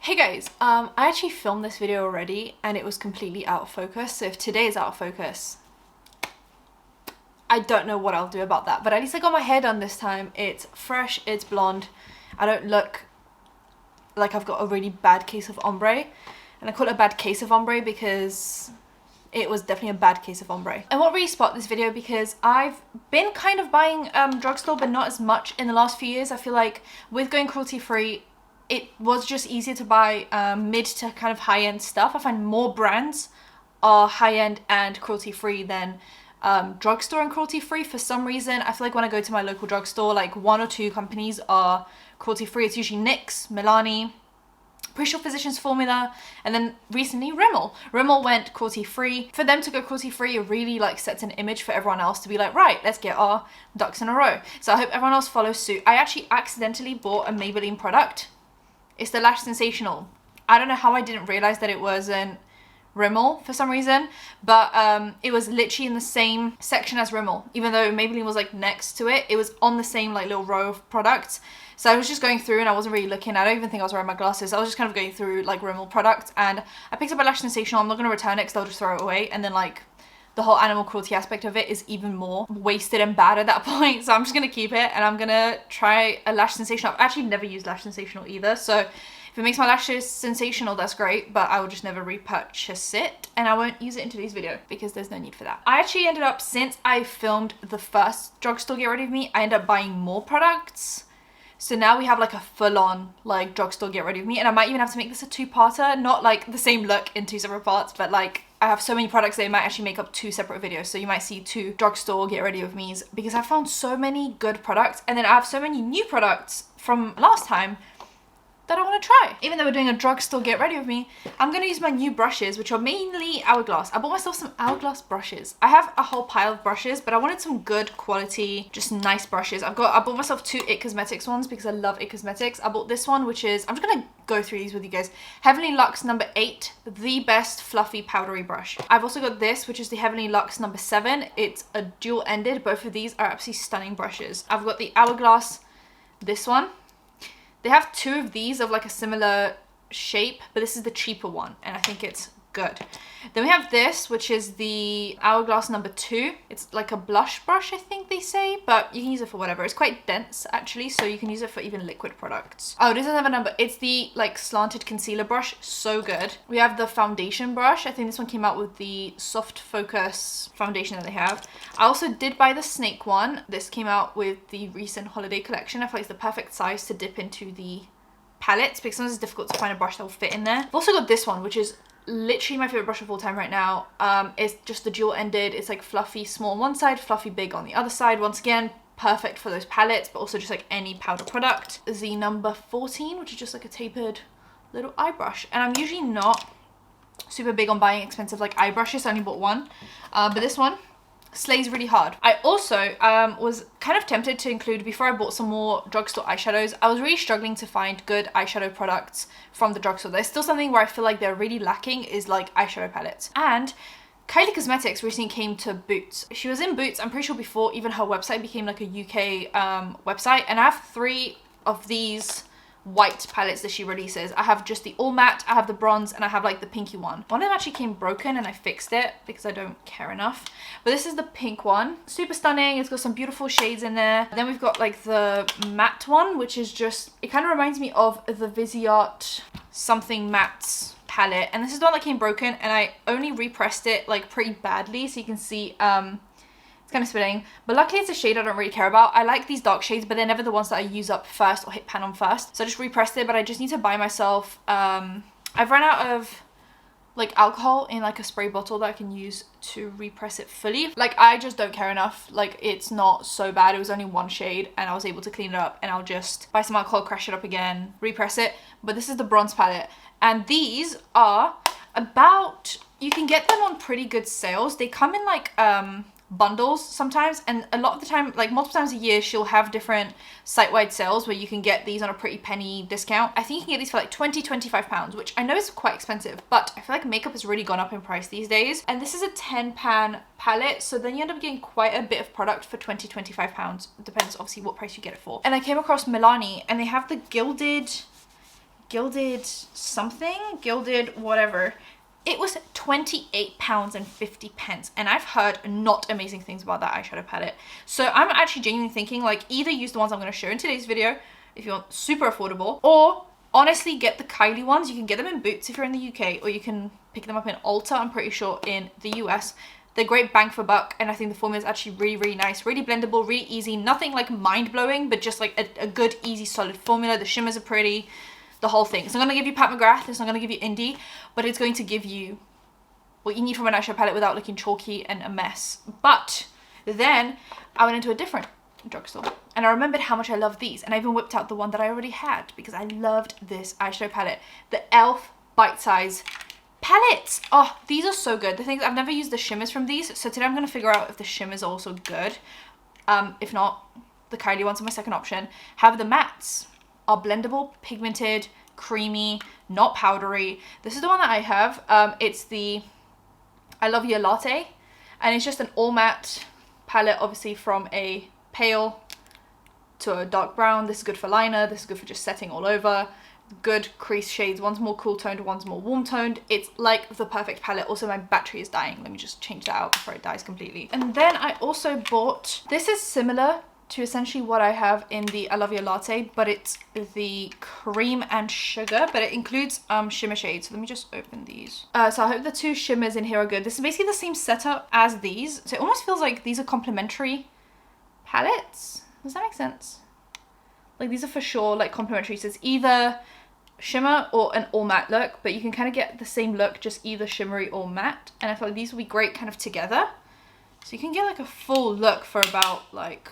Hey guys, I actually filmed this video already and it was completely out of focus, so if today is out of focus, I don't know what I'll do about that, but at least I got my hair done this time. It's fresh, it's blonde, I don't look like I've got a really bad case of ombre, and I call it a bad case of ombre because it was definitely a bad case of ombre. I won't really spot this video because I've been kind of buying drugstore, but not as much in the last few years. I feel like with going cruelty free, it was just easier to buy mid to kind of high-end stuff. I find more brands are high-end and cruelty-free than drugstore and cruelty-free. For some reason, I feel like when I go to my local drugstore, like one or two companies are cruelty-free. It's usually NYX, Milani, pretty sure Physicians Formula, and then recently Rimmel. Rimmel went cruelty-free. For them to go cruelty-free, it really like sets an image for everyone else to be like, right, let's get our ducks in a row. So I hope everyone else follows suit. I actually accidentally bought a Maybelline product. It's the Lash Sensational. I don't know how I didn't realize that it wasn't Rimmel for some reason, but it was literally in the same section as Rimmel. Even though Maybelline was like next to it, it was on the same like little row of products. So I was just going through and I wasn't really looking. I don't even think I was wearing my glasses. I was just kind of going through like Rimmel products, and I picked up a Lash Sensational. I'm not going to return it because I'll just throw it away, and then like the whole animal cruelty aspect of it is even more wasted and bad at that point. So I'm just going to keep it and I'm going to try a Lash Sensational. I've actually never used Lash Sensational either. So if it makes my lashes sensational, that's great, but I will just never repurchase it and I won't use it in today's video because there's no need for that. I actually ended up, since I filmed the first drugstore Get Ready With Me, I ended up buying more products. So now we have like a full-on like drugstore Get Ready With Me, and I might even have to make this a two-parter, not like the same look in two separate parts, but like I have so many products that it might actually make up two separate videos. So you might see two drugstore Get Ready With Me's because I found so many good products, and then I have so many new products from last time that I want to try. Even though we're doing a drugstore Get Ready With Me, I'm going to use my new brushes, which are mainly Hourglass. I bought myself some Hourglass brushes. I have a whole pile of brushes, but I wanted some good quality, just nice brushes. I bought myself two IT Cosmetics ones because I love IT Cosmetics. I bought this one, which is, I'm just going to go through these with you guys. Heavenly Luxe number 8, the best fluffy powdery brush. I've also got this, which is the Heavenly Luxe number 7. It's a dual-ended. Both of these are absolutely stunning brushes. I've got the Hourglass, this one. They have two of these of like a similar shape, but this is the cheaper one, and I think it's good. Then we have this, which is the Hourglass number 2. It's like a blush brush, I think they say, but you can use it for whatever. It's quite dense actually, so you can use it for even liquid products. Oh, this doesn't have a number. It's the like slanted concealer brush. So good. We have the foundation brush. I think this one came out with the soft focus foundation that they have. I also did buy the snake one. This came out with the recent holiday collection. I feel like it's the perfect size to dip into the palettes because sometimes it's difficult to find a brush that will fit in there. I've also got this one, which is literally my favorite brush of all time right now. It's just the dual ended. It's like fluffy small on one side, fluffy big on the other side. Once again, perfect for those palettes, but also just like any powder product. The number 14, which is just like a tapered little eye brush. And I'm usually not super big on buying expensive like eye brushes. I only bought one, but this one slays really hard. I also was kind of tempted to include, before I bought some more drugstore eyeshadows, I was really struggling to find good eyeshadow products from the drugstore. There's still something where I feel like they're really lacking is like eyeshadow palettes. And Kylie Cosmetics recently came to Boots. She was in Boots, I'm pretty sure, before even her website became like a UK website, and I have 3 of these white palettes that she releases. I have just the all matte, I have the bronze, and I have like the pinky one. One of them actually came broken and I fixed it because I don't care enough. But this is the pink one. Super stunning. It's got some beautiful shades in there. Then we've got like the matte one, which is just, it kind of reminds me of the Viseart something matte palette. And this is the one that came broken, and I only repressed it like pretty badly, so you can see it's kind of spitting, but luckily it's a shade I don't really care about. I like these dark shades, but they're never the ones that I use up first or hit pan on first. So I just repressed it, but I just need to buy myself, I've run out of like alcohol in like a spray bottle that I can use to repress it fully. Like I just don't care enough. Like it's not so bad. It was only one shade and I was able to clean it up, and I'll just buy some alcohol, crash it up again, repress it. But this is the bronze palette, and these are about, you can get them on pretty good sales. They come in like bundles sometimes, and a lot of the time, like multiple times a year, she'll have different site-wide sales where you can get these on a pretty penny discount. I think you can get these for like 20-25 pounds, which I know is quite expensive, but I feel like makeup has really gone up in price these days. And this is a 10 pan palette, so then you end up getting quite a bit of product for 20-25 pounds. It depends obviously what price you get it for. And I came across Milani, and they have the gilded gilded something, gilded whatever. It was £28.50, and I've heard not amazing things about that eyeshadow palette. So I'm actually genuinely thinking, like, either use the ones I'm going to show in today's video if you want super affordable, or honestly get the Kylie ones. You can get them in Boots if you're in the UK, or you can pick them up in Ulta, I'm pretty sure, in the US. They're great bang for buck, and I think the formula is actually really, really nice, really blendable, really easy, nothing like mind-blowing, but just like a good, easy, solid formula. The shimmers are pretty, the whole thing. It's not going to give you Pat McGrath, it's not going to give you indie, but it's going to give you what you need from an eyeshadow palette without looking chalky and a mess. But then I went into a different drugstore, and I remembered how much I love these, and I even whipped out the one that I already had because I loved this eyeshadow palette, the e.l.f. Bite Size palettes. Oh, these are so good. The things, I've never used the shimmers from these, so today I'm going to figure out if the shimmers are also good. If not, the Kylie ones are my second option. However, the mattes are blendable, pigmented, creamy, not powdery. This is the one that I have. It's the I Love Your Latte, and it's just an all matte palette, obviously from a pale to a dark brown. This is good for liner, this is good for just setting all over. Good crease shades, one's more cool toned, one's more warm toned. It's like the perfect palette. Also, my battery is dying. Let me just change that out before it dies completely. And then I also bought, this is similar to essentially what I have in the I Love Your Latte, but it's the cream and sugar, but it includes shimmer shades. So let me just open these. So I hope the two shimmers in here are good. This is basically the same setup as these, so it almost feels like these are complementary palettes. Does that make sense? Like, these are for sure like complementary, so it's either shimmer or an all matte look, but you can kind of get the same look, just either shimmery or matte, and I feel like these will be great kind of together, so you can get like a full look for about like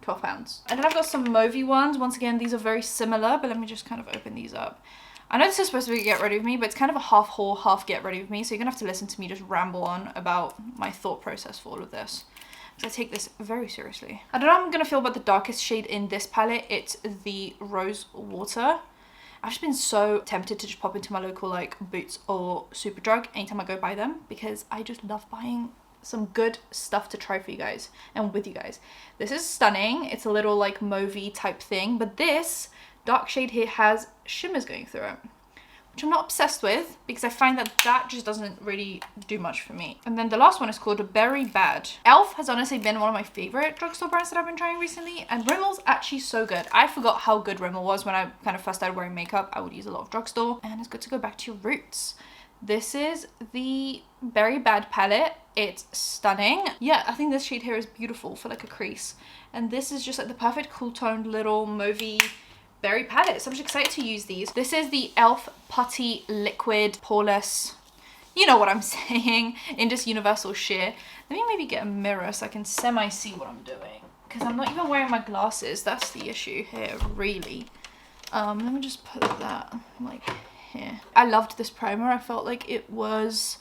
£12. And then I've got some mauvey ones. Once again, these are very similar, but let me just kind of open these up. I know this is supposed to be get ready with me, but it's kind of a half haul, half get ready with me, so you're gonna have to listen to me just ramble on about my thought process for all of this, because I take this very seriously. I don't know how I'm gonna feel about the darkest shade in this palette. It's the Rose Water. I've just been so tempted to just pop into my local like Boots or Superdrug anytime I go buy them, because I just love buying some good stuff to try for you guys and with you guys. This is stunning. It's a little like mauvey type thing, but this dark shade here has shimmers going through it, which I'm not obsessed with because I find that that just doesn't really do much for me. And then the last one is called Berry Bad. e.l.f. has honestly been one of my favorite drugstore brands that I've been trying recently, and Rimmel's actually so good. I forgot how good Rimmel was when I kind of first started wearing makeup. I would use a lot of drugstore, and it's good to go back to your roots. This is the Berry Bad palette. It's stunning. Yeah, I think this shade here is beautiful for like a crease, and this is just like the perfect cool toned little mauvey berry palette, so I'm just excited to use these. This is the e.l.f. Putty Liquid Poreless, you know what I'm saying, in just universal sheer. Let me maybe get a mirror so I can semi-see what I'm doing, because I'm not even wearing my glasses. That's the issue here, really. Let me just put that like here. I loved this primer. I felt like it was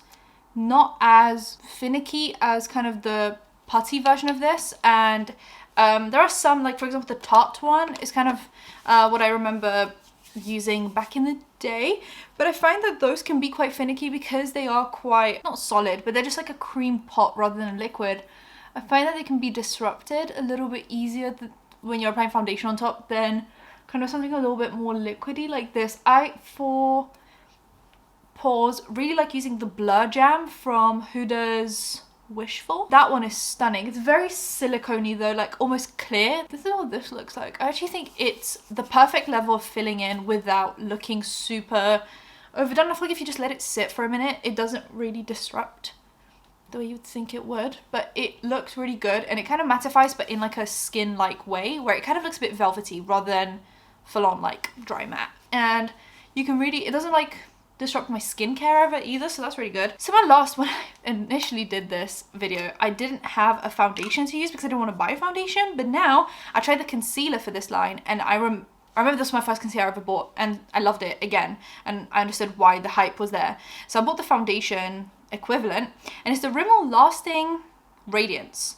not as finicky as kind of the putty version of this, and there are some, like for example the Tarte one is kind of what I remember using back in the day, but I find that those can be quite finicky because they are quite, not solid, but they're just like a cream pot rather than a liquid. I find that they can be disrupted a little bit easier when you're applying foundation on top than kind of something a little bit more liquidy like this. I, for pores, really like using the Blur Jam from Huda's Wishful. That one is stunning. It's very silicone-y though, like almost clear. This is what this looks like. I actually think it's the perfect level of filling in without looking super overdone. I feel like if you just let it sit for a minute, it doesn't really disrupt the way you'd think it would, but it looks really good, and it kind of mattifies but in like a skin-like way where it kind of looks a bit velvety rather than full-on like dry matte. And you can really, it doesn't like disrupt my skincare ever either, so that's really good. So my last, when I initially did this video, I didn't have a foundation to use because I didn't want to buy foundation, but now I tried the concealer for this line, and I remember this was my first concealer I ever bought, and I loved it again, and I understood why the hype was there. So I bought the foundation equivalent, and it's the Rimmel Lasting Radiance.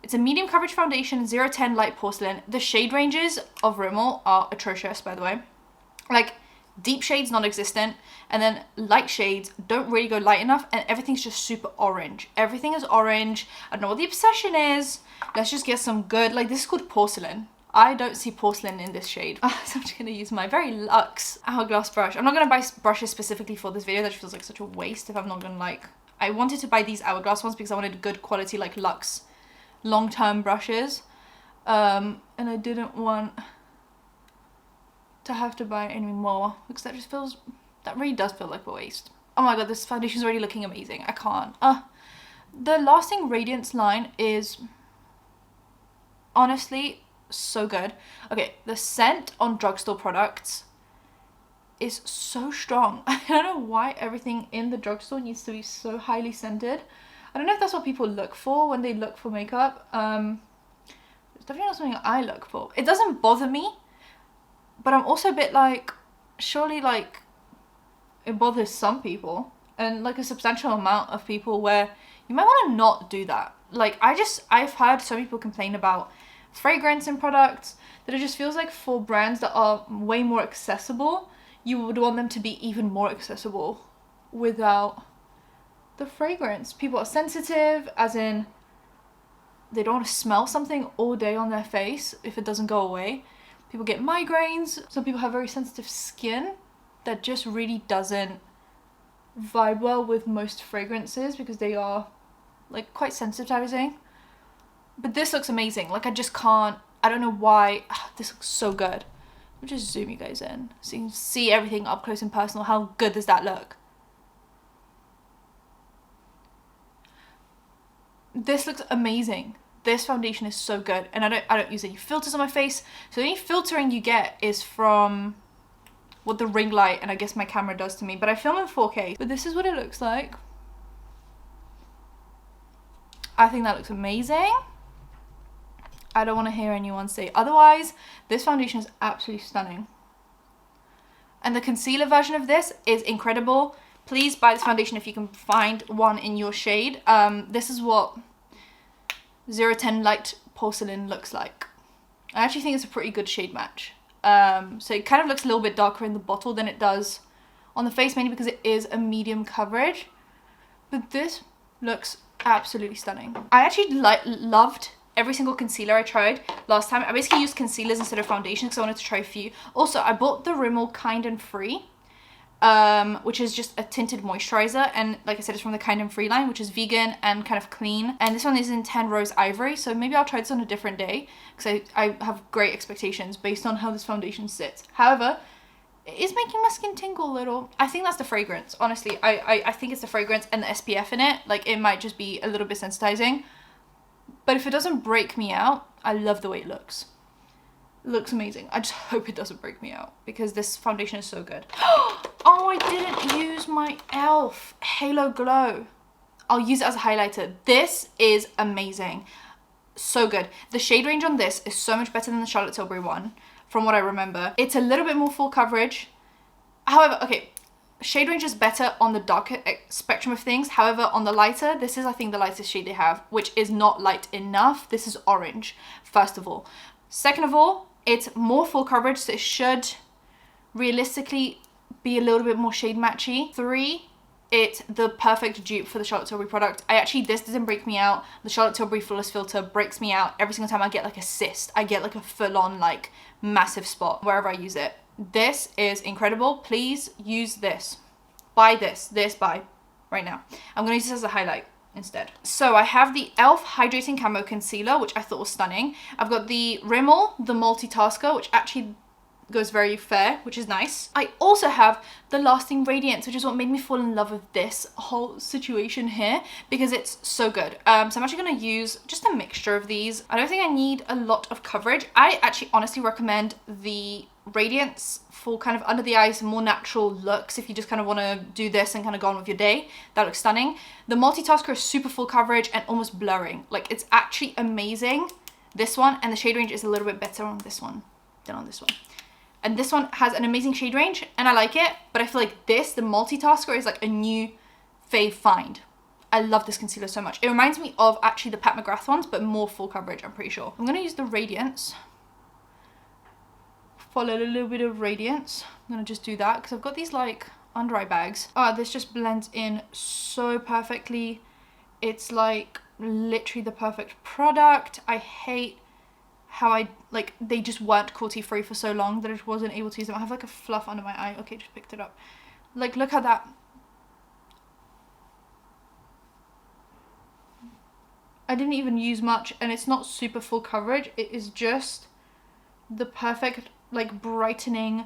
It's a medium coverage foundation, 010 light porcelain. The shade ranges of Rimmel are atrocious, by the way. Like, deep shades non-existent, and then light shades don't really go light enough, and everything's just super orange. Everything is orange. I don't know what the obsession is. Let's just get some good, like this is called porcelain. I don't see porcelain in this shade. So I'm just gonna use my very luxe hourglass brush. I'm not gonna buy brushes specifically for this video. That just feels like such a waste if I'm not gonna like... I wanted to buy these hourglass ones because I wanted good quality like luxe long-term brushes. And I didn't want to have to buy any more because that just feels... that really does feel like a waste. Oh my god, this foundation is already looking amazing. I can't. The Lasting Radiance line is honestly so good. Okay, the scent on drugstore products is so strong. I don't know why everything in the drugstore needs to be so highly scented. I don't know if that's what people look for when they look for makeup. It's definitely not something I look for. It doesn't bother me, but I'm also a bit like, surely like it bothers some people and like a substantial amount of people where you might want to not do that. Like I've heard some people complain about fragrance in products that it just feels like for brands that are way more accessible, you would want them to be even more accessible without the fragrance. People are sensitive, as in they don't want to smell something all day on their face if it doesn't go away. People get migraines. Some people have very sensitive skin that just really doesn't vibe well with most fragrances because they are like quite sensitizing. But this looks amazing. Like I just can't, I don't know why. This looks so good. I'll just zoom you guys in so you can see everything up close and personal. How good does that look? This looks amazing. This foundation is so good, and I don't use any filters on my face, so any filtering you get is from what the ring light and I guess my camera does to me, but I film in 4K. But this is what it looks like. I think that looks amazing. I don't want to hear anyone say otherwise. This foundation is absolutely stunning. And the concealer version of this is incredible. Please buy this foundation if you can find one in your shade. This is what 010 Light Porcelain looks like. I actually think it's a pretty good shade match. So it kind of looks a little bit darker in the bottle than it does on the face, mainly because it is a medium coverage. But this looks absolutely stunning. I actually loved every single concealer I tried last time. I basically used concealers instead of foundation because I wanted to try a few. Also, I bought the Rimmel Kind and Free, which is just a tinted moisturizer, and like I said, it's from the Kind and Free line, which is vegan and kind of clean. And this one is in 10 Rose Ivory, so maybe I'll try this on a different day because I have great expectations based on how this foundation sits. However, it is making my skin tingle a little. I think that's the fragrance, honestly. I think it's the fragrance and the SPF in it. Like, it might just be a little bit sensitizing, but if it doesn't break me out, I love the way it looks. It looks amazing. I just hope it doesn't break me out because this foundation is so good. Oh, I didn't use my e.l.f. Halo Glow. I'll use it as a highlighter. This is amazing. So good. The shade range on this is so much better than the Charlotte Tilbury one, from what I remember. It's a little bit more full coverage. However, okay, shade range is better on the darker spectrum of things. However, on the lighter, this is, I think, the lightest shade they have, which is not light enough. This is orange, first of all. Second of all, it's more full coverage, so it should realistically be a little bit more shade matchy. 3, it's the perfect dupe for the Charlotte Tilbury product. This doesn't break me out. The Charlotte Tilbury Flawless Filter breaks me out every single time I get like a cyst. I get like a full-on like massive spot wherever I use it. This is incredible. Please use this. Buy this. Buy right now. I'm gonna use this as a highlight instead. So I have the e.l.f. Hydrating Camo Concealer, which I thought was stunning. I've got the Rimmel, the Multitasker, which actually goes very fair, which is nice. I also have the Lasting Radiance, which is what made me fall in love with this whole situation here because it's so good. So I'm actually going to use just a mixture of these. I don't think I need a lot of coverage. I actually honestly recommend the Radiance for kind of under the eyes, more natural looks. If you just kind of want to do this and kind of go on with your day, that looks stunning. The Multitasker is super full coverage and almost blurring. Like, it's actually amazing, this one, and the shade range is a little bit better on this one than on this one. And this one has an amazing shade range and I like it, but I feel like this, the Multitasker, is like a new fave find. I love this concealer so much. It reminds me of actually the Pat McGrath ones, but more full coverage, I'm pretty sure. I'm gonna use the Radiance. Follow a little bit of Radiance. I'm gonna just do that because I've got these like under eye bags. Oh, this just blends in so perfectly. It's like literally the perfect product. I hate how I, like, they just weren't cruelty free for so long that I just wasn't able to use them. I have like a fluff under my eye. Okay, just picked it up. Like, look at that. I didn't even use much, and it's not super full coverage. It is just the perfect, like, brightening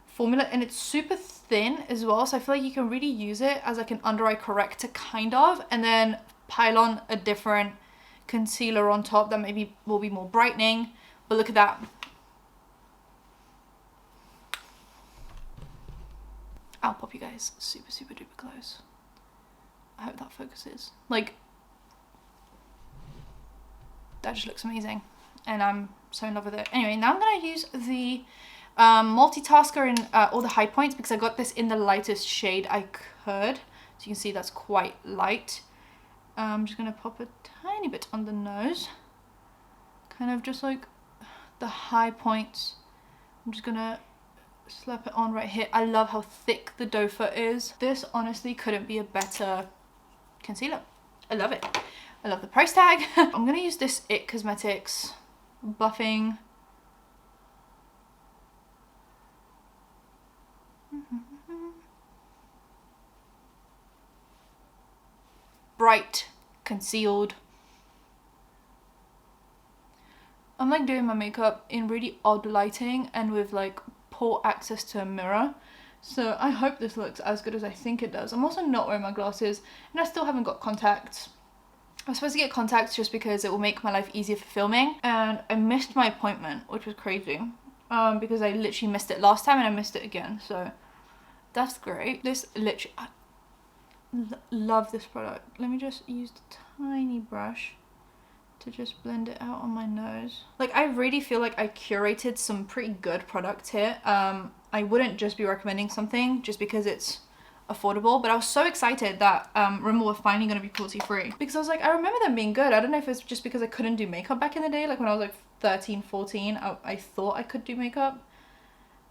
formula, and it's super thin as well, so I feel like you can really use it as like an under eye corrector kind of, and then pile on a different concealer on top that maybe will be more brightening. But look at that. I'll pop you guys super duper close. I hope that focuses. Like, that just looks amazing, and I'm so in love with it. Anyway, now I'm gonna use the multitasker in all the high points, because I got this in the lightest shade I could. So you can see that's quite light. I'm just gonna pop a tiny bit on the nose, kind of just like the high points. I'm just gonna slap it on right here. I love how thick the doe foot is. This honestly couldn't be a better concealer. I love it. I love the price tag. I'm gonna use this IT Cosmetics buffing. Bright, concealed. I'm like doing my makeup in really odd lighting and with like poor access to a mirror, so I hope this looks as good as I think it does. I'm also not wearing my glasses, and I still haven't got contacts. I was supposed to get contacts just because it will make my life easier for filming, and I missed my appointment, which was crazy, because I literally missed it last time and I missed it again, so that's great. This literally, I love this product. Let me just use the tiny brush to just blend it out on my nose. Like, I really feel like I curated some pretty good products here. I wouldn't just be recommending something just because it's affordable, but I was so excited that Rimmel were finally going to be cruelty free, because I was like, I remember them being good. I don't know if it's just because I couldn't do makeup back in the day, like when I was like 13, 14, I thought I could do makeup,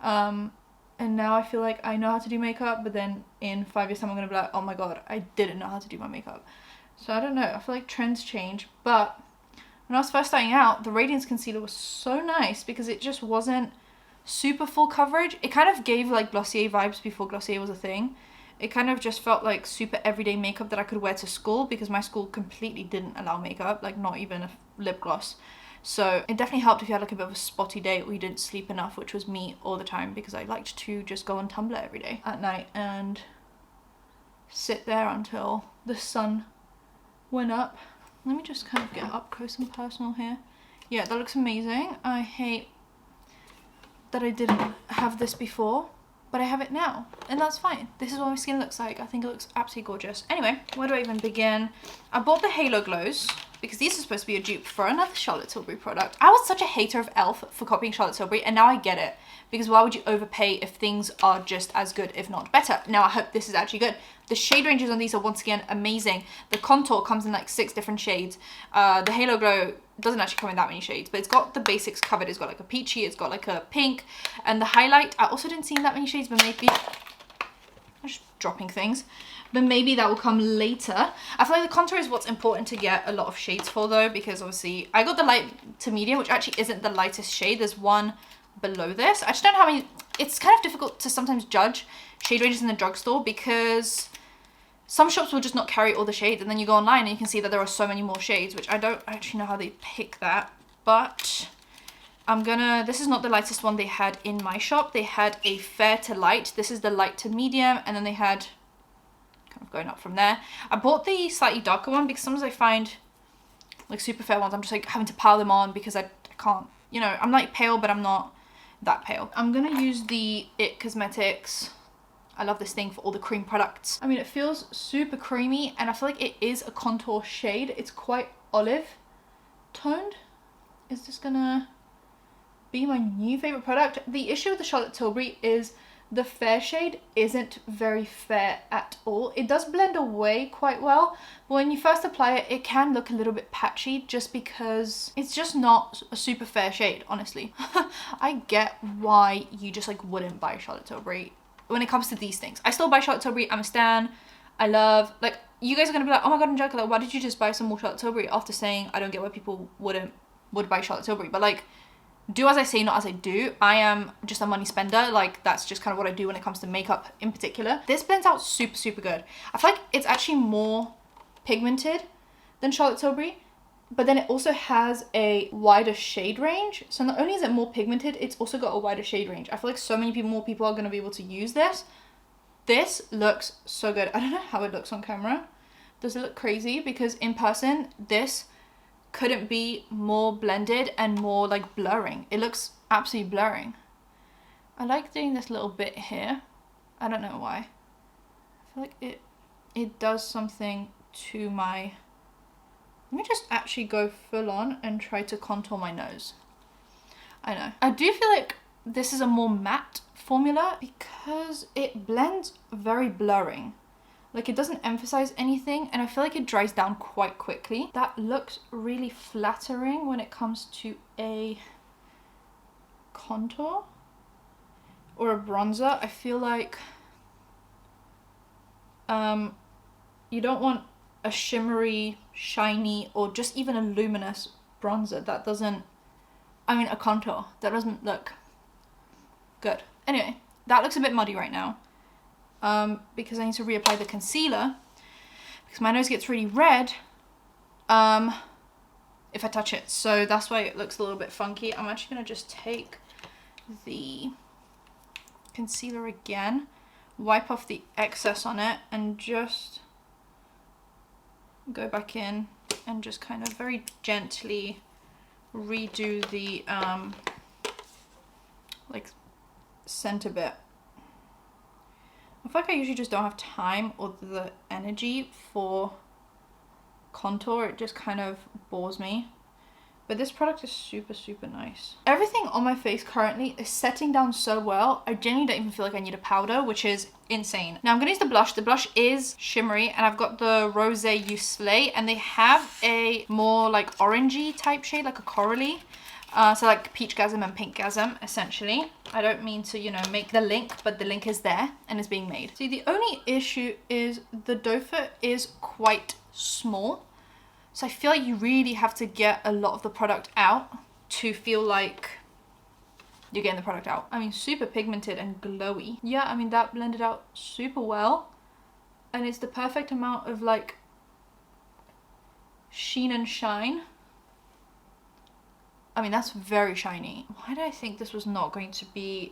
and now I feel like I know how to do makeup, but then in 5 years time I'm gonna be like, oh my god, I didn't know how to do my makeup. So I don't know, I feel like trends change. But when I was first starting out, the Radiance concealer was so nice because it just wasn't super full coverage. It kind of gave like Glossier vibes before Glossier was a thing. It kind of just felt like super everyday makeup that I could wear to school, because my school completely didn't allow makeup, like not even a lip gloss. So it definitely helped if you had like a bit of a spotty day or you didn't sleep enough, which was me all the time, because I liked to just go on Tumblr every day at night and sit there until the sun went up. Let me just kind of get up close and personal here. Yeah, that looks amazing. I hate that I didn't have this before, but I have it now, and that's fine. This is what my skin looks like. I think it looks absolutely gorgeous. Anyway, where do I even begin? I bought the Halo Glows because these are supposed to be a dupe for another Charlotte Tilbury product. I was such a hater of e.l.f. for copying Charlotte Tilbury, and now I get it, because why would you overpay if things are just as good, if not better? Now I hope this is actually good. The shade ranges on these are once again amazing. The contour comes in like 6 different shades. The Halo Glow doesn't actually come in that many shades, but it's got the basics covered. It's got like a peachy, it's got like a pink, and the highlight, I also didn't see in that many shades, but maybe, I'm just dropping things, but maybe that will come later. I feel like the contour is what's important to get a lot of shades for though, because obviously I got the light to medium, which actually isn't the lightest shade. There's one below this. I just don't know how many, it's kind of difficult to sometimes judge shade ranges in the drugstore, because some shops will just not carry all the shades, and then you go online and you can see that there are so many more shades, which I don't actually know how they pick that. But this is not the lightest one they had in my shop. They had a fair to light. This is the light to medium, and then they had kind of going up from there. I bought the slightly darker one because sometimes I find like super fair ones, I'm just like having to pile them on because I can't, you know, I'm like pale, but I'm not that pale. I'm gonna use the IT Cosmetics, I love this thing, for all the cream products. I mean, it feels super creamy, and I feel like it is a contour shade. It's quite olive toned. Is this gonna be my new favorite product? The issue with the Charlotte Tilbury is the fair shade isn't very fair at all. It does blend away quite well, but when you first apply it, it can look a little bit patchy just because it's just not a super fair shade, honestly. I get why you just like wouldn't buy Charlotte Tilbury when it comes to these things. I still buy Charlotte Tilbury. I'm a stan. I love, like, you guys are gonna be like, oh my god, Angelika, like, why did you just buy some more Charlotte Tilbury after saying I don't get why people wouldn't would buy Charlotte Tilbury, but like, do as I say, not as I do. I am just a money spender. Like, that's just kind of what I do when it comes to makeup in particular. This blends out super, super good. I feel like it's actually more pigmented than Charlotte Tilbury, but then it also has a wider shade range. So not only is it more pigmented, it's also got a wider shade range. I feel like so many more people are going to be able to use this. This looks so good. I don't know how it looks on camera. Does it look crazy? Because in person, this couldn't be more blended and more like blurring. It looks absolutely blurring. I like doing this little bit here. I don't know why. I feel like it does something to my... Let me just actually go full on and try to contour my nose. I know. I do feel like this is a more matte formula because it blends very blurring. Like, it doesn't emphasize anything, and I feel like it dries down quite quickly. That looks really flattering when it comes to a contour or a bronzer. I feel like you don't want a shimmery, shiny, or just even a luminous bronzer. That doesn't, I mean, a contour. That doesn't look good. Anyway, that looks a bit muddy right now. Because I need to reapply the concealer because my nose gets really red if I touch it. So that's why it looks a little bit funky. I'm actually going to just take the concealer again, wipe off the excess on it, and just go back in and just kind of very gently redo the like center bit. I feel like I usually just don't have time or the energy for contour. It just kind of bores me. But this product is super, super nice. Everything on my face currently is setting down so well. I genuinely don't even feel like I need a powder, which is insane. Now I'm going to use the blush. The blush is shimmery, and I've got the Rosé You Slay, and they have a more like orangey type shade, like a corally. So like Peachgasm and Pinkgasm, essentially. I don't mean to, you know, make the link, but the link is there and is being made. See, the only issue is the doe foot is quite small. So I feel like you really have to get a lot of the product out to feel like you're getting the product out. I mean, super pigmented and glowy. Yeah, I mean, that blended out super well. And it's the perfect amount of like sheen and shine. I mean, that's very shiny. Why did I think this was not going to be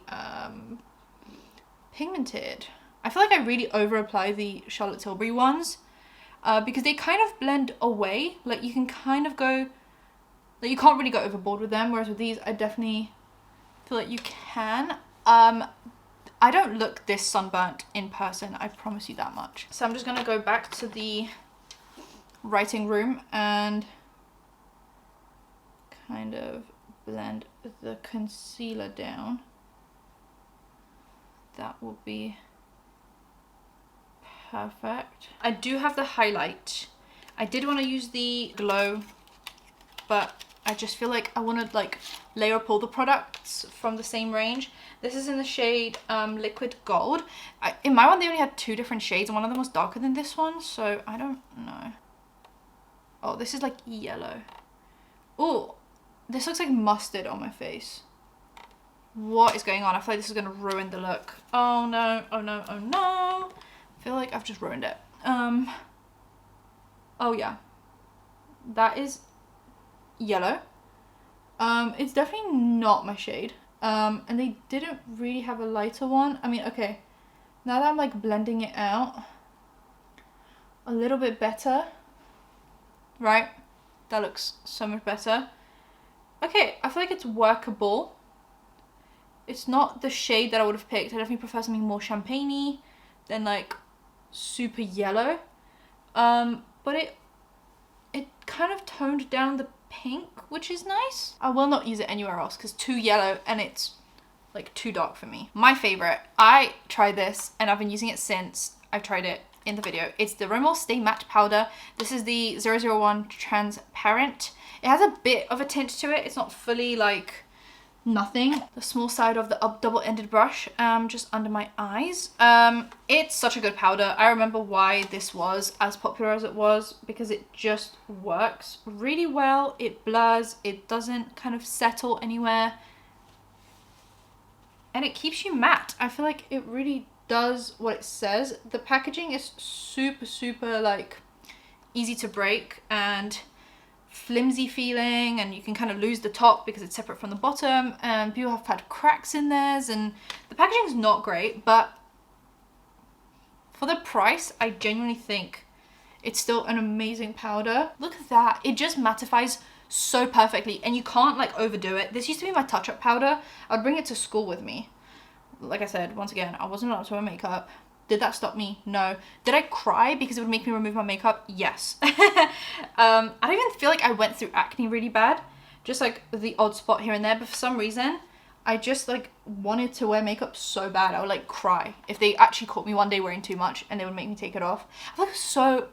pigmented? I feel like I really over apply the Charlotte Tilbury ones because they kind of blend away. Like, you can kind of go, like, you can't really go overboard with them. Whereas with these, I definitely feel like you can. I don't look this sunburnt in person, I promise you that much. So I'm just gonna go back to the writing room and kind of blend the concealer down. That will be perfect. I do have the highlight. I did want to use the glow, but I just feel like I want to like layer up all the products from the same range. This is in the shade Liquid Gold. In my one they only had 2 different shades, and one of them was darker than this one, so I don't know. Oh, this is like yellow. Oh, this looks like mustard on my face. What is going on? I feel like this is going to ruin the look. Oh no, oh no, oh no. I feel like I've just ruined it. Oh yeah. That is yellow. It's definitely not my shade. And they didn't really have a lighter one. I mean, okay. Now that I'm like blending it out a little bit better. Right? That looks so much better. Okay, I feel like it's workable. It's not the shade that I would have picked. I definitely prefer something more champagne-y than like super yellow. But it kind of toned down the pink, which is nice. I will not use it anywhere else because too yellow and it's like too dark for me. My favorite, I tried this and I've been using it since I've tried it in the video. It's the Rimmel Stay Matte Powder. This is the 001 Transparent. It has a bit of a tint to it. It's not fully like nothing. The small side of the double-ended brush, just under my eyes. It's such a good powder. I remember why this was as popular as it was, because it just works really well. It blurs, it doesn't kind of settle anywhere, and it keeps you matte. I feel like it really does what it says. The packaging is super like easy to break and flimsy feeling, and you can kind of lose the top because it's separate from the bottom, and people have had cracks in theirs, and the packaging is not great, but for the price I genuinely think it's still an amazing powder. Look at that, it just mattifies so perfectly, and you can't like overdo it. This used to be my touch-up powder. I'd bring it to school with me. Like I said, once again, I wasn't allowed to wear makeup. Did that stop me? No. Did I cry because it would make me remove my makeup? Yes. I don't even feel like I went through acne really bad. Just like the odd spot here and there. But for some reason, I just like wanted to wear makeup so bad. I would like cry if they actually caught me one day wearing too much and they would make me take it off. I feel like so,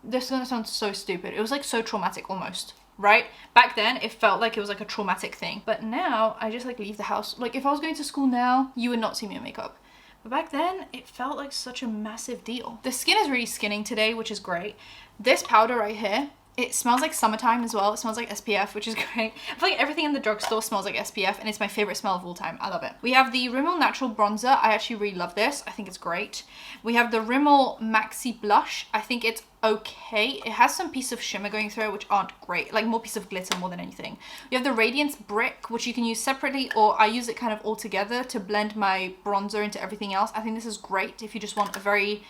this is gonna sound so stupid. It was like so traumatic almost, right? Back then, it felt like it was like a traumatic thing. But now, I just like leave the house. Like if I was going to school now, you would not see me in makeup. But back then, it felt like such a massive deal. The skin is really skinning today, which is great. This powder right here, it smells like summertime as well. It smells like SPF, which is great. I feel like everything in the drugstore smells like SPF, and it's my favorite smell of all time. I love it. We have the Rimmel Natural Bronzer. I actually really love this. I think it's great. We have the Rimmel Maxi Blush. I think it's okay. It has some piece of shimmer going through it, which aren't great. Like more piece of glitter more than anything. We have the Radiance Brick, which you can use separately, or I use it kind of all together to blend my bronzer into everything else. I think this is great if you just want a very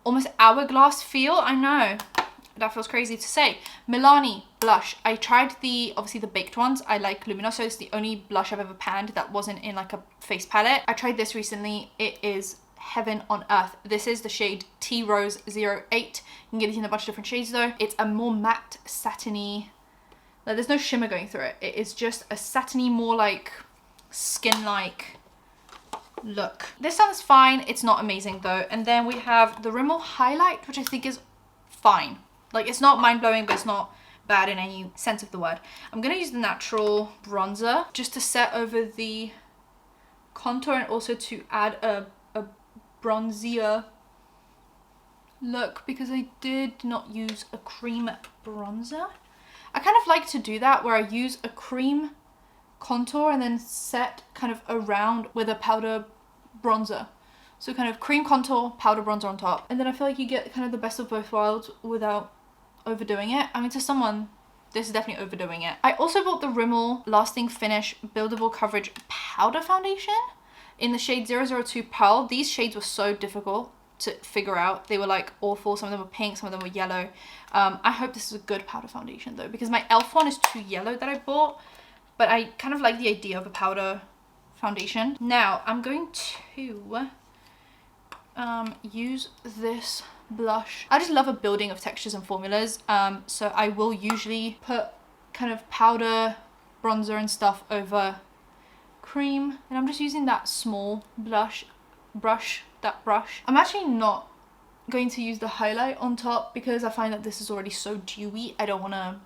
almost hourglass feel. I know. That feels crazy to say. Milani blush. I tried obviously the baked ones. I like Luminoso. It's the only blush I've ever panned that wasn't in like a face palette. I tried this recently. It is heaven on earth. This is the shade Tea Rose 08. You can get it in a bunch of different shades though. It's a more matte, satiny, like there's no shimmer going through it. It is just a satiny, more like skin-like look. This sounds fine. It's not amazing though. And then we have the Rimmel Highlight, which I think is fine. Like it's not mind-blowing, but it's not bad in any sense of the word. I'm gonna use the natural bronzer just to set over the contour and also to add a bronzier look, because I did not use a cream bronzer. I kind of like to do that where I use a cream contour and then set kind of around with a powder bronzer. So kind of cream contour, powder bronzer on top. And then I feel like you get kind of the best of both worlds without overdoing it. I mean, to someone, this is definitely overdoing it. I also bought the Rimmel Lasting Finish Buildable Coverage Powder Foundation in the shade 002 Pearl. These shades were so difficult to figure out. They were like awful. Some of them were pink, some of them were yellow. I hope this is a good powder foundation though, because my e.l.f. one is too yellow that I bought, but I kind of like the idea of a powder foundation. Now I'm going to use this blush. I just love a building of textures and formulas, so I will usually put kind of powder, bronzer and stuff over cream, and I'm just using that small brush. I'm actually not going to use the highlight on top because I find that this is already so dewy. I don't want to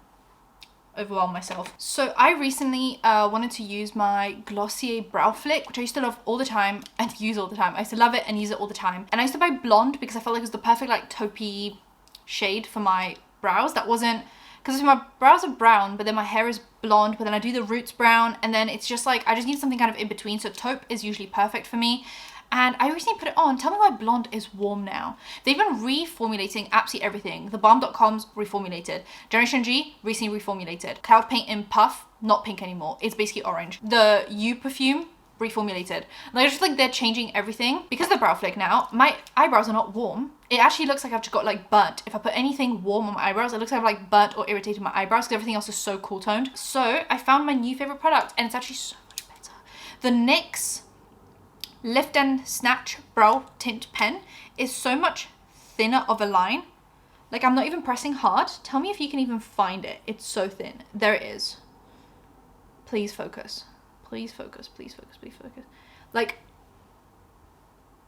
overwhelm myself. So I recently wanted to use my Glossier Brow Flick, which I used to love all the time and use all the time. I used to love it and use it all the time. And I used to buy blonde because I felt like it was the perfect like taupey shade for my brows. That wasn't, because my brows are brown, but then my hair is blonde, but then I do the roots brown, and then it's just like, I just need something kind of in between. So taupe is usually perfect for me. And I recently put it on. Tell me why blonde is warm now. They've been reformulating absolutely everything. The Balm.com's reformulated. Generation G recently reformulated. Cloud Paint in Puff, not pink anymore. It's basically orange. The You perfume reformulated. Like, just like they're changing everything. Because of the Brow Flick now, my eyebrows are not warm. It actually looks like I've just got like burnt. If I put anything warm on my eyebrows, it looks like I've like burnt or irritated my eyebrows because everything else is so cool toned. So I found my new favorite product, and it's actually so much better. The NYX Lift and Snatch Brow Tint Pen is so much thinner of a line. Like, I'm not even pressing hard. Tell me if you can even find it. It's so thin. There it is. Please focus. Please focus. Please focus. Please focus. Like,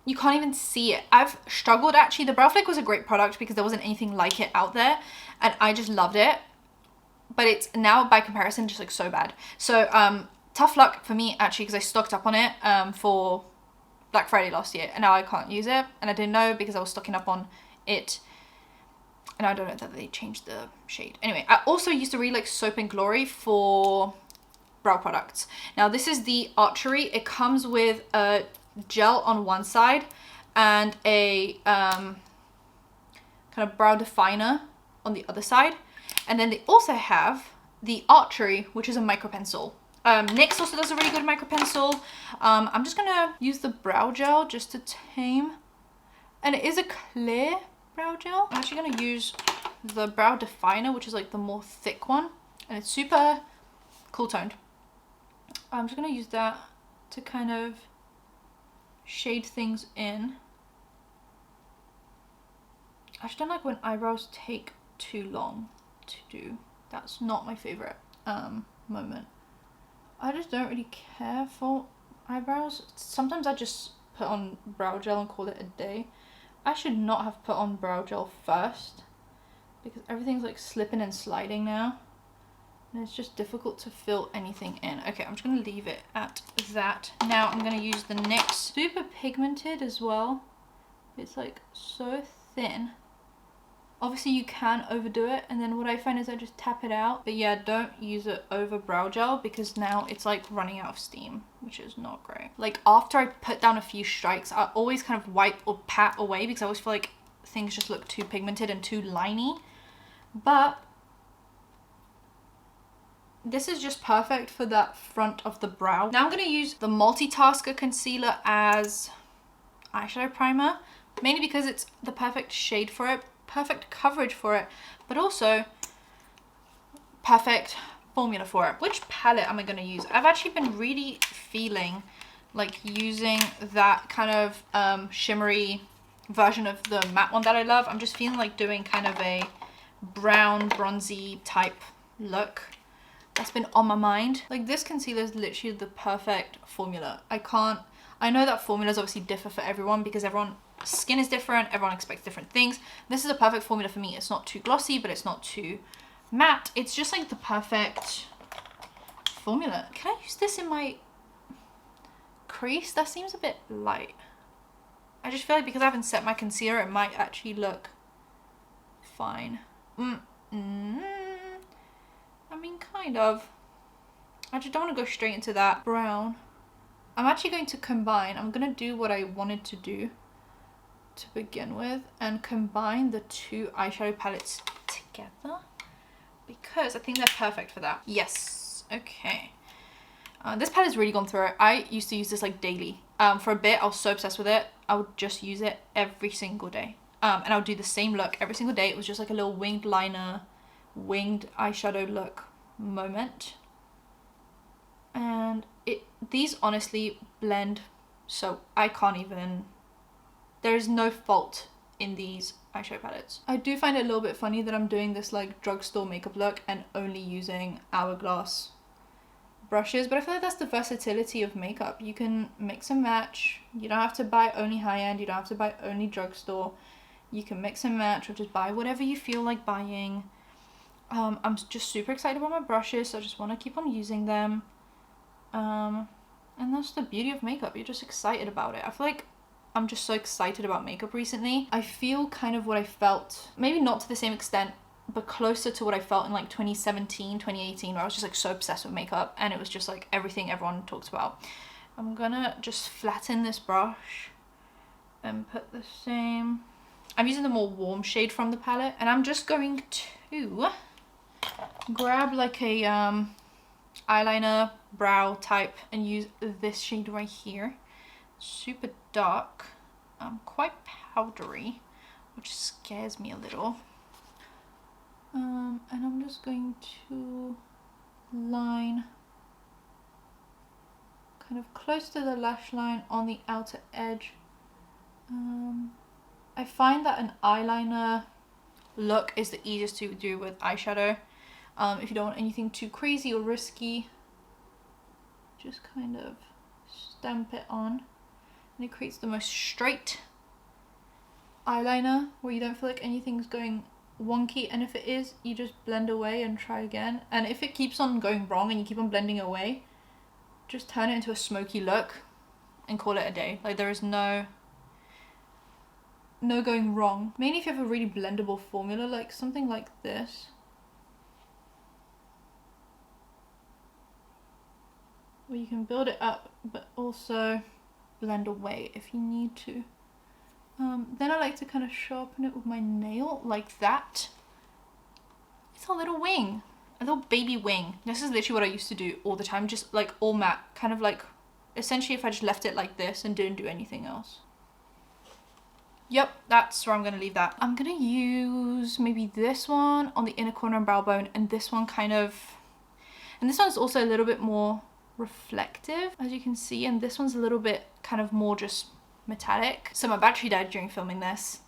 you can't even see it. I've struggled actually. The Brow Flick was a great product because there wasn't anything like it out there, and I just loved it. But it's now by comparison just like so bad. So tough luck for me actually, because I stocked up on it for Black Friday last year, and now I can't use it, and I didn't know because I was stocking up on it, and I don't know that they changed the shade. Anyway, I also used to really like Soap and Glory for brow products. Now this is the Archery. It comes with a gel on one side and a kind of brow definer on the other side, and then they also have the Archery, which is a micro pencil. NYX also does a really good micro pencil. I'm just gonna use the brow gel just to tame, and it is a clear brow gel. I'm actually gonna use the brow definer, which is like the more thick one, and it's super cool toned. I'm just gonna use that to kind of shade things in. I just don't like when eyebrows take too long to do. That's not my favorite moment. I just don't really care for eyebrows. Sometimes I just put on brow gel and call it a day. I should not have put on brow gel first, because everything's like slipping and sliding now, and it's just difficult to fill anything in. Okay, I'm just gonna leave it at that. Now I'm gonna use the NYX Super Pigmented as well. It's like so thin. Obviously you can overdo it, and then what I find is I just tap it out. But yeah, don't use it over brow gel, because now it's like running out of steam, which is not great. Like after I put down a few strikes, I always kind of wipe or pat away, because I always feel like things just look too pigmented and too liney. But this is just perfect for that front of the brow. Now I'm going to use the Multitasker Concealer as eyeshadow primer, mainly because it's the perfect shade for it, perfect coverage for it, but also perfect formula for it. Which palette am I going to use? I've actually been really feeling like using that kind of shimmery version of the matte one that I love. I'm just feeling like doing kind of a brown bronzy type look. That's been on my mind. Like this concealer is literally the perfect formula. I know that formulas obviously differ for everyone, because everyone's skin is different, everyone expects different things. This is a perfect formula for me. It's not too glossy, but it's not too matte. It's just like the perfect formula. Can I use this in my crease? That seems a bit light. I just feel like because I haven't set my concealer, it might actually look fine. I mean, kind of. I just don't want to go straight into that brown. I'm actually going to combine. I'm going to do what I wanted to do to begin with, and combine the two eyeshadow palettes together, because I think they're perfect for that. Yes. Okay. This palette's really gone through it. I used to use this like daily. For a bit, I was so obsessed with it. I would just use it every single day. And I would do the same look every single day. It was just like a little winged liner, winged eyeshadow look moment. And these honestly blend, so I can't even, there's no fault in these eyeshadow palettes. I do find it a little bit funny that I'm doing this like drugstore makeup look and only using Hourglass brushes, but I feel like that's the versatility of makeup. You can mix and match. You don't have to buy only high-end, you don't have to buy only drugstore. You can mix and match, or just buy whatever you feel like buying. I'm just super excited about my brushes, so I just want to keep on using them. And that's the beauty of makeup. You're just excited about it. I feel like I'm just so excited about makeup recently. I feel kind of what I felt, maybe not to the same extent, but closer to what I felt in like 2017, 2018, where I was just like so obsessed with makeup, and it was just like everything everyone talks about. I'm gonna just flatten this brush and put the same. I'm using the more warm shade from the palette, and I'm just going to grab like a eyeliner brow type and use this shade right here. Super dark, quite powdery, which scares me a little. And I'm just going to line kind of close to the lash line on the outer edge. I find that an eyeliner look is the easiest to do with eyeshadow. If you don't want anything too crazy or risky, just kind of stamp it on, and it creates the most straight eyeliner where you don't feel like anything's going wonky, and if it is, you just blend away and try again. And if it keeps on going wrong and you keep on blending away, just turn it into a smoky look and call it a day. Like there is no going wrong. Mainly if you have a really blendable formula, like something like this. Where you can build it up, but also blend away if you need to. Then I like to kind of sharpen it with my nail like that. It's a little wing, a little baby wing. This is literally what I used to do all the time, just like all matte, kind of like essentially if I just left it like this and didn't do anything else. Yep, that's where I'm gonna leave that. I'm gonna use maybe this one on the inner corner and brow bone, and this one kind of, and this one's also a little bit more reflective, as you can see, and this one's a little bit kind of more just metallic. So my battery died during filming this,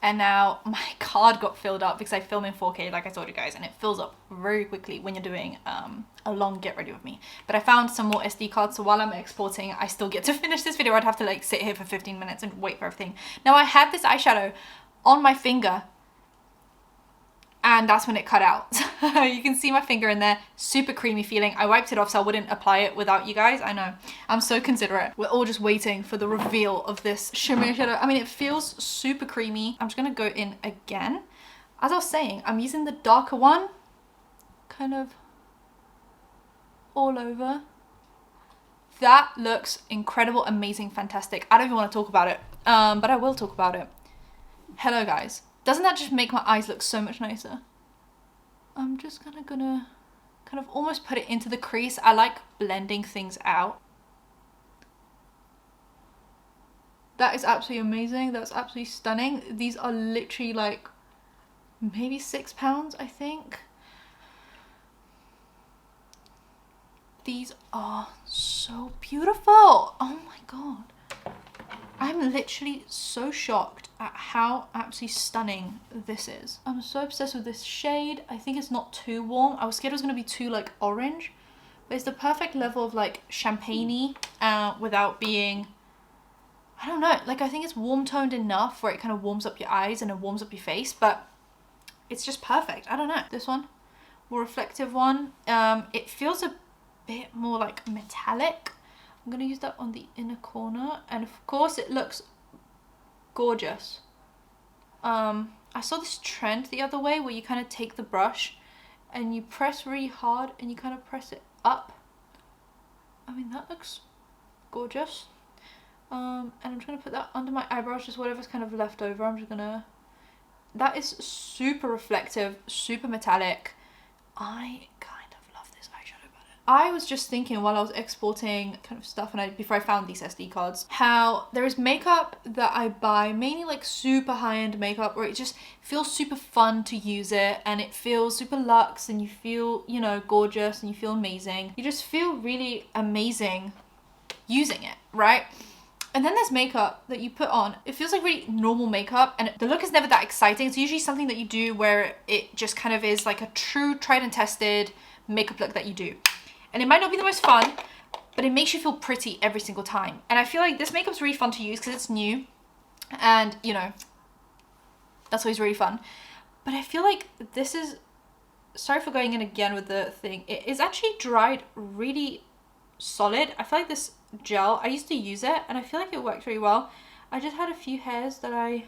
and now my card got filled up because I film in 4K like I told you guys, and it fills up very quickly when you're doing a long get ready with me. But I found some more SD cards, so while I'm exporting I still get to finish this video. I'd have to like sit here for 15 minutes and wait for everything. Now I had this eyeshadow on my finger and that's when it cut out. You can see my finger in there, super creamy feeling. I wiped it off so I wouldn't apply it without you guys. I know, I'm so considerate. We're all just waiting for the reveal of this shimmer shadow. I mean, it feels super creamy. I'm just gonna go in again. As I was saying, I'm using the darker one, kind of all over. That looks incredible, amazing, fantastic. I don't even want to talk about it, but I will talk about it. Hello guys. Doesn't that just make my eyes look so much nicer? I'm just gonna kind of almost put it into the crease. I like blending things out. That is absolutely amazing. That's absolutely stunning. These are literally like maybe £6, I think. These are so beautiful. Oh my god. I'm literally so shocked at how absolutely stunning this is. I'm so obsessed with this shade. I think it's not too warm. I was scared it was going to be too like orange, but it's the perfect level of like champagne-y without being, I don't know, like I think it's warm toned enough where it kind of warms up your eyes and it warms up your face, but it's just perfect. I don't know. This one, more reflective one. It feels a bit more like metallic. I'm going to use that on the inner corner, and of course it looks gorgeous. I saw this trend the other way where you kind of take the brush and you press really hard and you kind of press it up. I mean, that looks gorgeous. And I'm just going to put that under my eyebrows, just whatever's kind of left over. I'm just going to, that is super reflective, super metallic. I was just thinking while I was exporting kind of stuff and before I found these SD cards, how there is makeup that I buy, mainly like super high-end makeup, where it just feels super fun to use it and it feels super luxe and you feel, you know, gorgeous and you feel amazing. You just feel really amazing using it, right? And then there's makeup that you put on. It feels like really normal makeup and the look is never that exciting. It's usually something that you do where it just kind of is like a true tried and tested makeup look that you do. And it might not be the most fun, but it makes you feel pretty every single time. And I feel like this makeup's really fun to use because it's new and, you know, that's always really fun. But I feel like this is, sorry for going in again with the thing, it is actually dried really solid. I feel like this gel, I used to use it and I feel like it worked really well. I just had a few hairs that I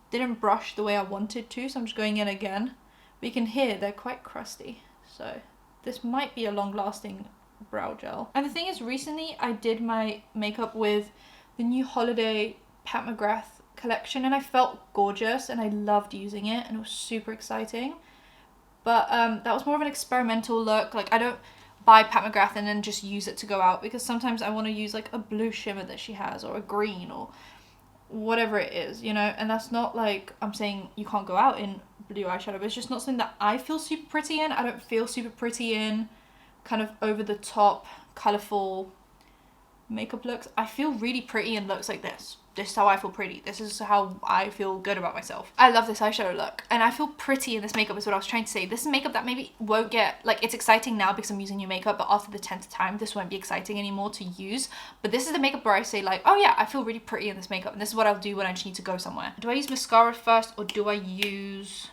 didn't brush the way I wanted to, so I'm just going in again. But you can hear they're quite crusty, so this might be a long-lasting brow gel. And the thing is, recently I did my makeup with the new holiday Pat McGrath collection and I felt gorgeous and I loved using it and it was super exciting. But that was more of an experimental look. Like I don't buy Pat McGrath and then just use it to go out, because sometimes I want to use like a blue shimmer that she has or a green or whatever it is, you know, and that's not like I'm saying you can't go out in blue eyeshadow, but it's just not something that I feel super pretty in. I don't feel super pretty in kind of over the top colorful makeup looks. I feel really pretty in looks like this. This is how I feel pretty. This is how I feel good about myself. I love this eyeshadow look and I feel pretty in this makeup is what I was trying to say. This is makeup that maybe won't get, like, it's exciting now because I'm using new makeup, but after the 10th time this won't be exciting anymore to use. But this is the makeup where I say like, oh yeah, I feel really pretty in this makeup, and this is what I'll do when I just need to go somewhere. Do I use mascara first or do I use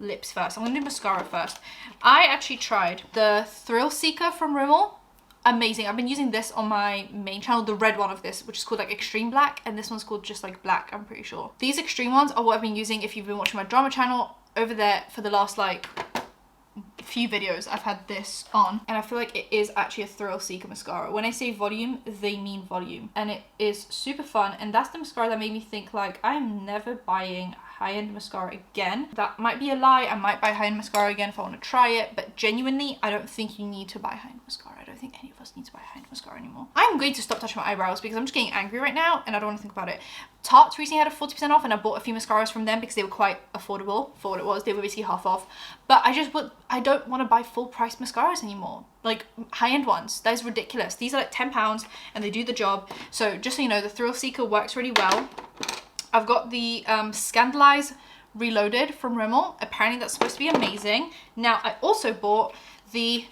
lips first? I'm gonna do mascara first. I actually tried the Thrill Seeker from Rimmel amazing. I've been using this on my main channel, the red one of this, which is called like Extreme Black, and this one's called just like Black, I'm pretty sure. These extreme ones are what I've been using if you've been watching my drama channel over there for the last like few videos. I've had this on, and I feel like it is actually a thrill seeker mascara. When I say volume, they mean volume, and it is super fun. And that's the mascara that made me think like I am never buying high-end mascara again. That might be a lie. I might buy high-end mascara again if I want to try it, but genuinely I don't think you need to buy high-end mascara. I don't think any of us need to buy high-end mascara anymore. I'm going to stop touching my eyebrows because I'm just getting angry right now and I don't want to think about it. Tarte recently had a 40% off, and I bought a few mascaras from them because they were quite affordable for what it was. They were basically half off. But I don't want to buy full price mascaras anymore. Like high-end ones. That is ridiculous. These are like £10 and they do the job. So just so you know, the Thrill Seeker works really well. I've got the Scandalize Reloaded from Rimmel. Apparently that's supposed to be amazing. Now I also bought the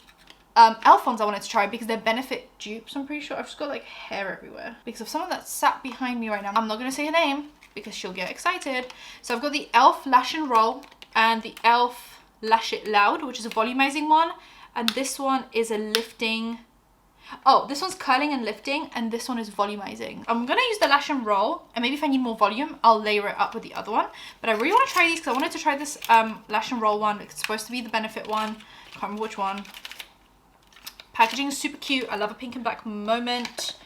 e.l.f. ones I wanted to try because they're Benefit dupes, I'm pretty sure. I've just got like hair everywhere because of someone that's sat behind me right now. I'm not going to say her name because she'll get excited. So I've got the e.l.f. Lash and Roll and the e.l.f. Lash It Loud, which is a volumizing one. And this one is a lifting. Oh, this one's curling and lifting, and this one is volumizing. I'm going to use the Lash and Roll, and maybe if I need more volume, I'll layer it up with the other one. But I really want to try these because I wanted to try this Lash and Roll one. It's supposed to be the Benefit one. Can't remember which one. Packaging is super cute. I love a pink and black moment.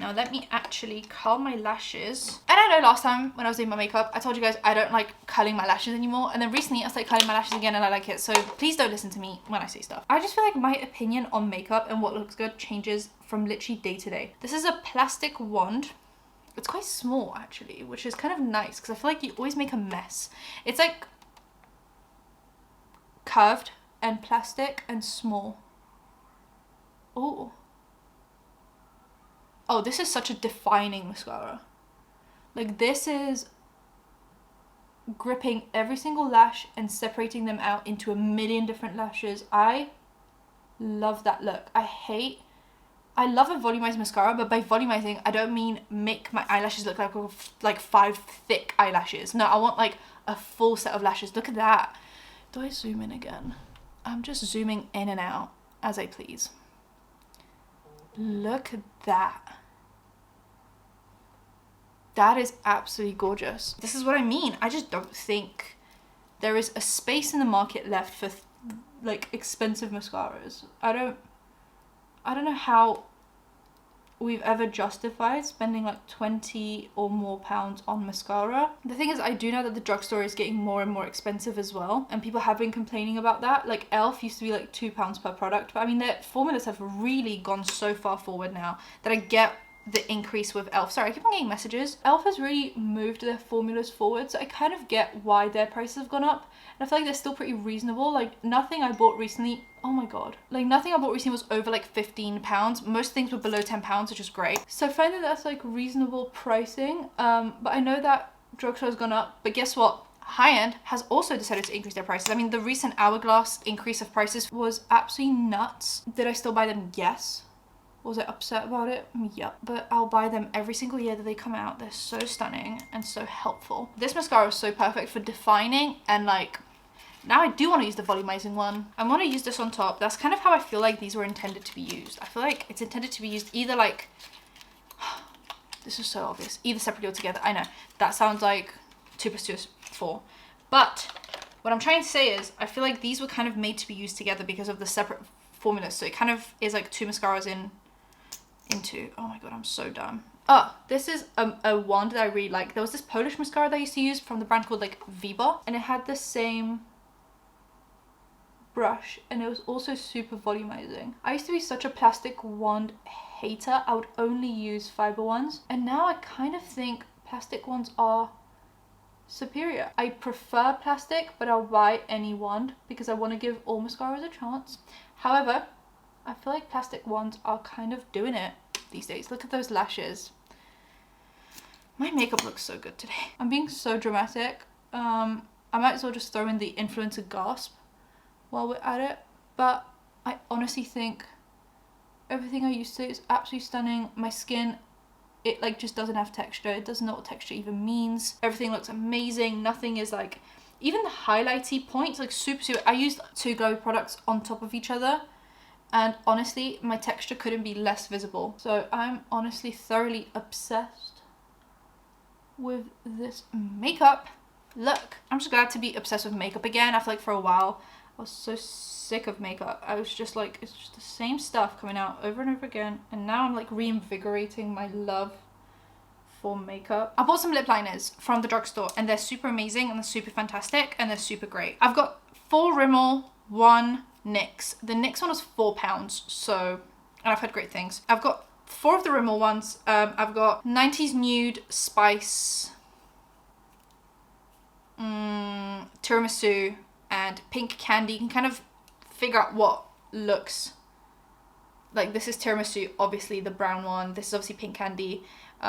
Now let me actually curl my lashes. And I know last time when I was doing my makeup, I told you guys I don't like curling my lashes anymore. And then recently I started curling my lashes again and I like it. So please don't listen to me when I say stuff. I just feel like my opinion on makeup and what looks good changes from literally day to day. This is a plastic wand. It's quite small actually, which is kind of nice because I feel like you always make a mess. It's like curved and plastic and small. Oh, this is such a defining mascara. Like this is gripping every single lash and separating them out into a million different lashes. I love that look. I love a volumized mascara, but by volumizing, I don't mean make my eyelashes look like 5 thick eyelashes. No, I want like a full set of lashes. Look at that. Do I zoom in again? I'm just zooming in and out as I please. Look at that. That is absolutely gorgeous. This is what I mean. I just don't think there is a space in the market left for like expensive mascaras. I don't know how we've ever justified spending like 20 or more pounds on mascara. The thing is, I do know that the drugstore is getting more and more expensive as well, and people have been complaining about that. Like e.l.f. used to be like £2 per product, but I mean their formulas have really gone so far forward now that I get the increase with e.l.f. Sorry, I keep on getting messages. e.l.f. has really moved their formulas forward, so I kind of get why their prices have gone up, and I feel like they're still pretty reasonable. Like nothing I bought recently, oh my god, like nothing I bought recently was over like £15. Most things were below £10, which is great. So I find that that's like reasonable pricing, but I know that drugstore has gone up, but guess what? High-end has also decided to increase their prices. I mean, the recent Hourglass increase of prices was absolutely nuts. Did I still buy them? Yes. Was I upset about it? Yep. But I'll buy them every single year that they come out. They're so stunning and so helpful. This mascara is so perfect for defining, and like, now I do want to use the volumizing one. I want to use this on top. That's kind of how I feel like these were intended to be used. I feel like it's intended to be used either like, this is so obvious, either separately or together. I know, that sounds like 2 + 2 is 4. But what I'm trying to say is, I feel like these were kind of made to be used together because of the separate formulas. So it kind of is like 2 mascaras into, oh my god, I'm so dumb. Oh, this is a wand that I really like. There was this Polish mascara that I used to use from the brand called like Viva, and it had the same brush, and it was also super volumizing. I used to be such a plastic wand hater. I would only use fiber ones, and now I kind of think plastic ones are superior. I prefer plastic, but I'll buy any wand because I want to give all mascaras a chance. However, I feel like plastic wands are kind of doing it these days. Look at those lashes. My makeup looks so good today. I'm being so dramatic. I might as well just throw in the influencer gasp while we're at it. But I honestly think everything I used to is absolutely stunning. My skin, it like just doesn't have texture. It doesn't know what texture even means. Everything looks amazing. Nothing is like, even the highlighty points, like super. I used 2 glow products on top of each other, And honestly, my texture couldn't be less visible. So I'm honestly thoroughly obsessed with this makeup look. I'm just glad to be obsessed with makeup again. I feel like for a while I was so sick of makeup. I was just like, it's just the same stuff coming out over and over again. And now I'm like reinvigorating my love for makeup. I bought some lip liners from the drugstore and they're super amazing and they're super fantastic and they're super great. I've got 4 Rimmel, 1 NYX. The NYX one was £4, so, and I've heard great things. I've got 4 of the Rimmel ones. I've got 90s Nude Spice, Tiramisu, and Pink Candy. You can kind of figure out what looks like. This is Tiramisu, obviously the brown one. This is obviously Pink Candy.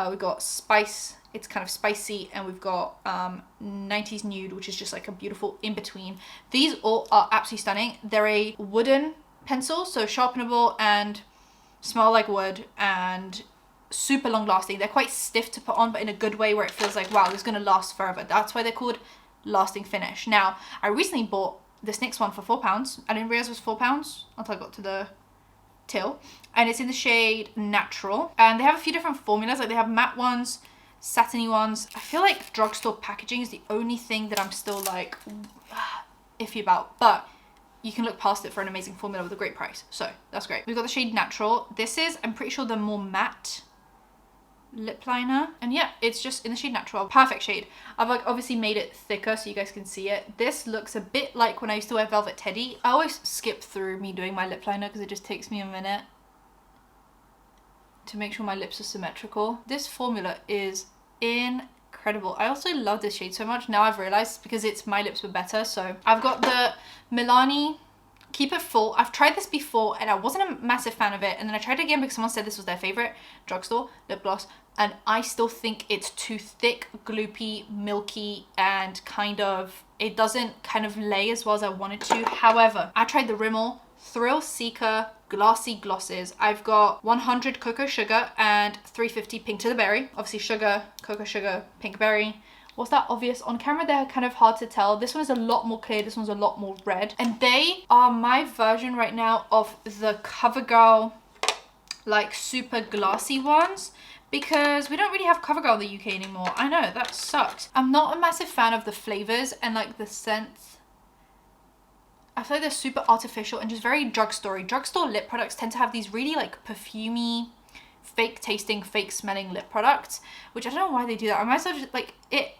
We've got Spice, it's kind of spicy, and we've got 90s Nude, which is just like a beautiful in-between. These all are absolutely stunning. They're a wooden pencil, so sharpenable and smell like wood and super long lasting. They're quite stiff to put on, but in a good way where it feels like, wow, this is going to last forever. That's why they're called lasting finish. Now, I recently bought this NYX one for £4. I didn't realize it was £4 until I got to the till, and it's in the shade Natural, and they have a few different formulas. Like they have matte ones, satiny ones. I feel like drugstore packaging is the only thing that I'm still like iffy about, but you can look past it for an amazing formula with a great price, so that's great. We've got the shade Natural. This is, I'm pretty sure, the more matte lip liner, and yeah, it's just in the shade Natural. Perfect shade. I've like obviously made it thicker so you guys can see it. This looks a bit like when I used to wear Velvet Teddy. I always skip through me doing my lip liner because it just takes me a minute to make sure my lips are symmetrical. This formula is incredible. I also love this shade so much. Now I've realized because it's My Lips Were Better. So I've got the Milani Keep It Full. I've tried this before and I wasn't a massive fan of it, and then I tried it again because someone said this was their favorite drugstore lip gloss, and I still think it's too thick, gloopy, milky, and kind of, it doesn't kind of lay as well as I wanted to. However, I tried the Rimmel Thrill Seeker Glassy Glosses. I've got 100 Cocoa Sugar and 350 Pink to the Berry. Obviously sugar, cocoa sugar, pink berry. Was that obvious? On camera they're kind of hard to tell. This one is a lot more clear, this one's a lot more red. And they are my version right now of the CoverGirl like super glassy ones, because we don't really have CoverGirl in the UK anymore. I know, that sucks. I'm not a massive fan of the flavors and like the scents. I feel like they're super artificial and just very drugstore-y. Drugstore lip products tend to have these really like perfumey, fake tasting, fake smelling lip products, which I don't know why they do that. I might as well just like, it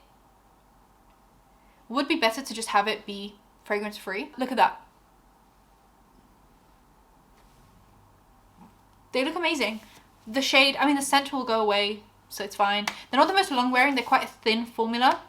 would be better to just have it be fragrance free. Look at that. They look amazing. The shade, I mean the scent will go away, so it's fine. They're not the most long wearing, they're quite a thin formula,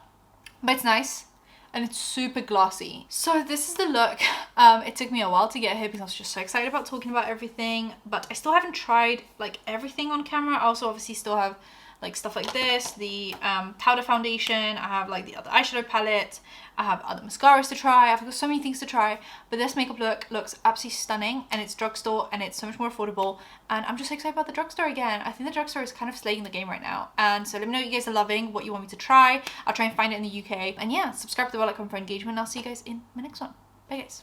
but it's nice. And it's super glossy. So this is the look. It took me a while to get here because I was just so excited about talking about everything, but I still haven't tried like everything on camera. I also obviously still have like stuff like this, the powder foundation, I have like the other eyeshadow palette, I have other mascaras to try, I've got so many things to try, but this makeup look looks absolutely stunning, and it's drugstore and it's so much more affordable, and I'm just so excited about the drugstore again. I think the drugstore is kind of slaying the game right now, and so let me know what you guys are loving, what you want me to try. I'll try and find it in the UK, and yeah, subscribe to the bell icon for engagement, and I'll see you guys in my next one. Bye guys.